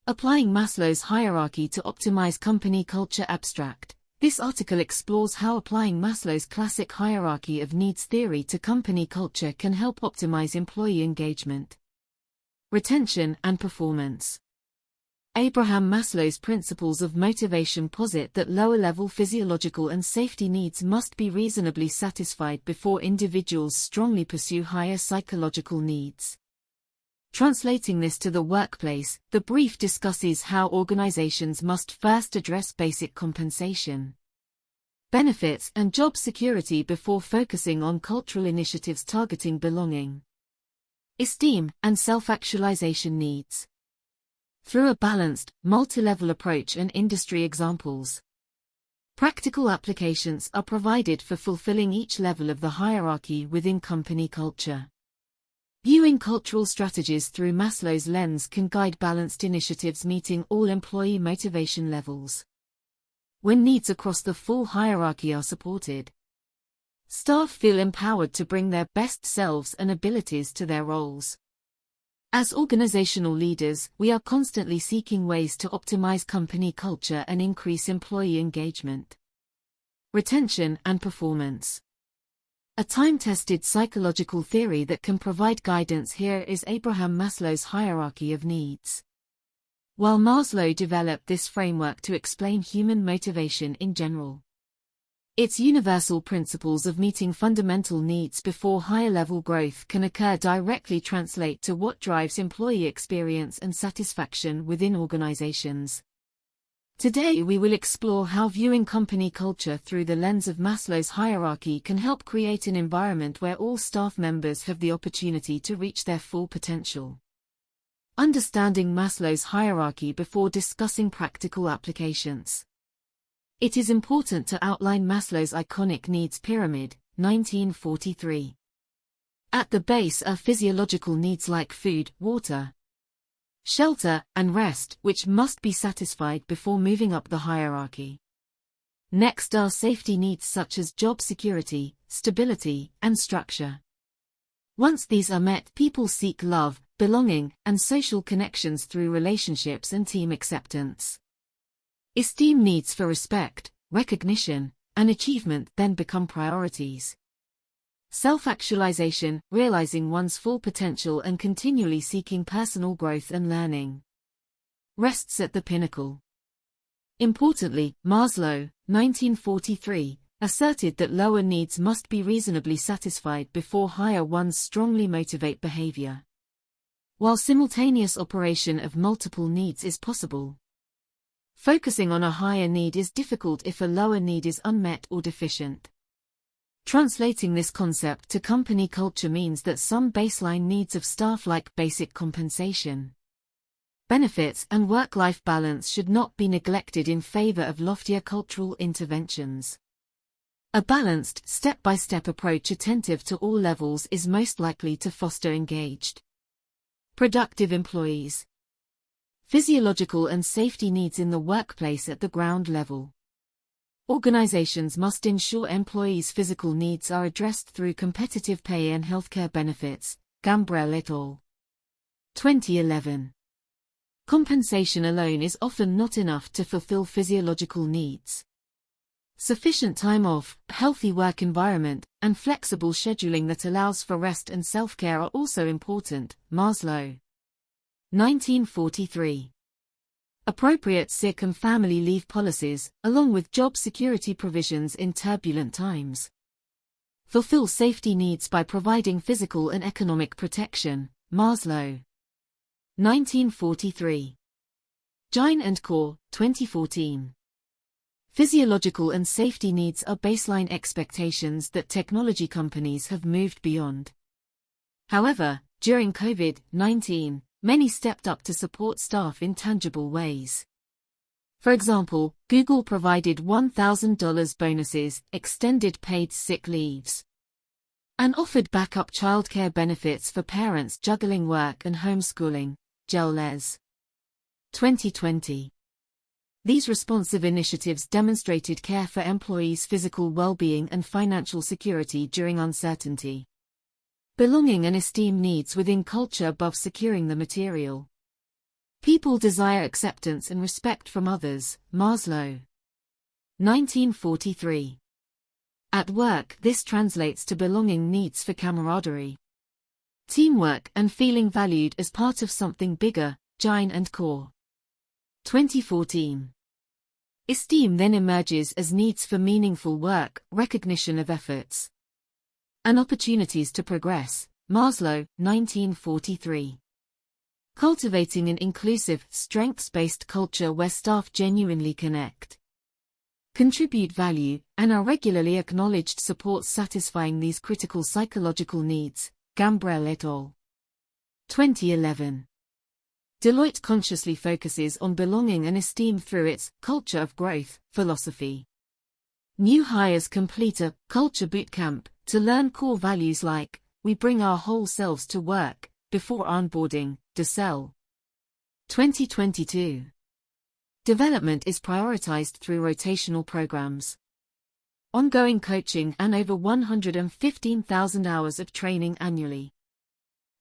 Applying Maslow's hierarchy to optimize company culture abstract. This article explores how applying Maslow's classic hierarchy of needs theory to company culture can help optimize employee engagement, retention, and performance. Abraham Maslow's principles of motivation posit that lower-level physiological and safety needs must be reasonably satisfied before individuals strongly pursue higher psychological needs. Translating this to the workplace, the brief discusses how organizations must first address basic compensation, benefits, and job security before focusing on cultural initiatives targeting belonging, esteem, and self-actualization needs. Through a balanced, multi-level approach and industry examples, practical applications are provided for fulfilling each level of the hierarchy within company culture. Viewing cultural strategies through Maslow's lens can guide balanced initiatives meeting all employee motivation levels. When needs across the full hierarchy are supported, staff feel empowered to bring their best selves and abilities to their roles. As organizational leaders, we are constantly seeking ways to optimize company culture and increase employee engagement, retention, and performance. A time-tested psychological theory that can provide guidance here is Abraham Maslow's hierarchy of needs. While Maslow developed this framework to explain human motivation in general, its universal principles of meeting fundamental needs before higher-level growth can occur directly translate to what drives employee experience and satisfaction within organizations. Today we will explore how viewing company culture through the lens of Maslow's hierarchy can help create an environment where all staff members have the opportunity to reach their full potential. Understanding Maslow's hierarchy before discussing practical applications. It is important to outline Maslow's iconic needs pyramid, 1943. At the base are physiological needs like food, water, shelter, and rest, which must be satisfied before moving up the hierarchy. Next are safety needs such as job security, stability, and structure. Once these are met, people seek love, belonging, and social connections through relationships and team acceptance. Esteem needs for respect, recognition, and achievement then become priorities. Self-actualization, realizing one's full potential and continually seeking personal growth and learning, rests at the pinnacle. Importantly, Maslow, 1943, asserted that lower needs must be reasonably satisfied before higher ones strongly motivate behavior. While simultaneous operation of multiple needs is possible, focusing on a higher need is difficult if a lower need is unmet or deficient. Translating this concept to company culture means that some baseline needs of staff like basic compensation, benefits, and work-life balance should not be neglected in favor of loftier cultural interventions. A balanced, step-by-step approach attentive to all levels is most likely to foster engaged, productive employees. Physiological and safety needs in the workplace at the ground level. Organizations must ensure employees' physical needs are addressed through competitive pay and healthcare benefits. Gambrell et al. 2011. Compensation alone is often not enough to fulfill physiological needs. Sufficient time off, healthy work environment, and flexible scheduling that allows for rest and self-care are also important. Maslow, 1943. Appropriate sick and family leave policies, along with job security provisions in turbulent times. Fulfill safety needs by providing physical and economic protection. Maslow, 1943. Jain and Kaur, 2014. Physiological and safety needs are baseline expectations that technology companies have moved beyond. However, during COVID-19, many stepped up to support staff in tangible ways. For example, Google provided $1,000 bonuses, extended paid sick leaves, and offered backup childcare benefits for parents juggling work and homeschooling. Les. 2020. These responsive initiatives demonstrated care for employees' physical well-being and financial security during uncertainty. Belonging and esteem needs within culture above securing the material, People desire acceptance and respect from others, Maslow. 1943. At work, this translates to belonging needs for camaraderie, teamwork and feeling valued as part of something bigger, Jine and Core. 2014. Esteem then emerges as needs for meaningful work, recognition of efforts, and opportunities to progress, Maslow, 1943. Cultivating an inclusive, strengths-based culture where staff genuinely connect, contribute value, and are regularly acknowledged supports satisfying these critical psychological needs, Gambrell et al. 2011. Deloitte consciously focuses on belonging and esteem through its culture of growth philosophy. New hires complete a culture bootcamp to learn core values like, we bring our whole selves to work, before onboarding, Cell. 2022. Development is prioritized through rotational programs, ongoing coaching and over 115,000 hours of training annually.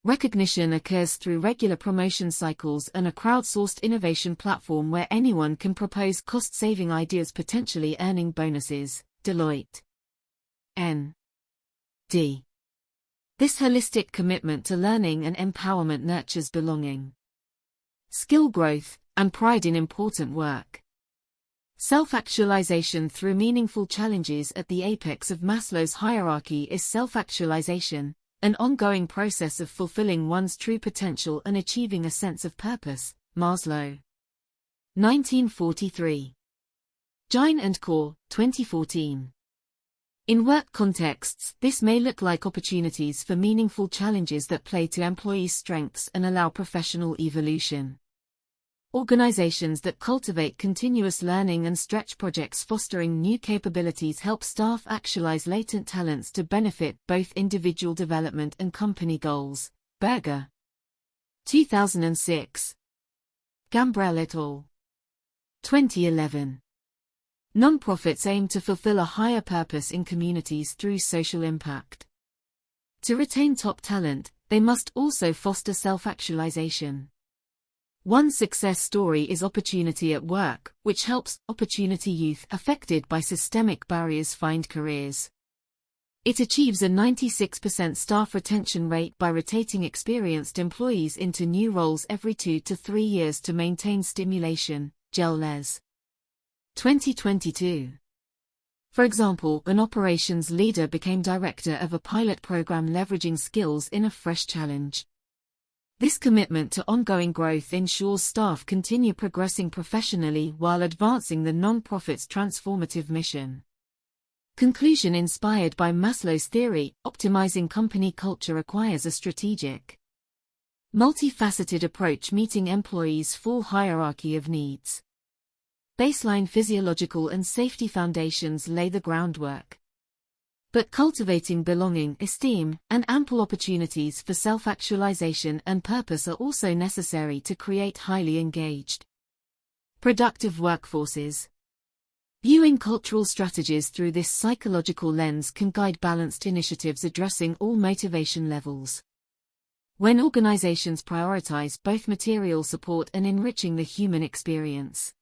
Recognition occurs through regular promotion cycles and a crowdsourced innovation platform where anyone can propose cost-saving ideas, potentially earning bonuses, Deloitte. N.D. This holistic commitment to learning and empowerment nurtures belonging, skill growth, and pride in important work. Self-actualization through meaningful challenges at the apex of Maslow's hierarchy is self-actualization, an ongoing process of fulfilling one's true potential and achieving a sense of purpose, Maslow. 1943. Jine and Core, 2014. In work contexts, this may look like opportunities for meaningful challenges that play to employees' strengths and allow professional evolution. Organizations that cultivate continuous learning and stretch projects fostering new capabilities help staff actualize latent talents to benefit both individual development and company goals. Berger. 2006. Gambrell et al. 2011. Nonprofits aim to fulfill a higher purpose in communities through social impact. To retain top talent, they must also foster self-actualization. One success story is Opportunity at Work, which helps opportunity youth affected by systemic barriers find careers. It achieves a 96% staff retention rate by rotating experienced employees into new roles every 2 to 3 years to maintain stimulation, Les. 2022. For example, an operations leader became director of a pilot program leveraging skills in a fresh challenge. This commitment to ongoing growth ensures staff continue progressing professionally while advancing the nonprofit's transformative mission. Conclusion inspired by Maslow's theory, optimizing company culture requires a strategic, multifaceted approach meeting employees' full hierarchy of needs. Baseline physiological and safety foundations lay the groundwork. But cultivating belonging, esteem, and ample opportunities for self-actualization and purpose are also necessary to create highly engaged, productive workforces. Viewing cultural strategies through this psychological lens can guide balanced initiatives addressing all motivation levels. When organizations prioritize both material support and enriching the human experience,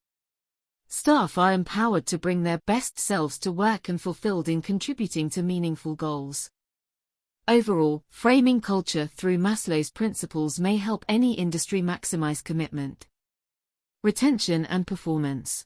staff are empowered to bring their best selves to work and fulfilled in contributing to meaningful goals. Overall, framing culture through Maslow's principles may help any industry maximize commitment, retention and performance.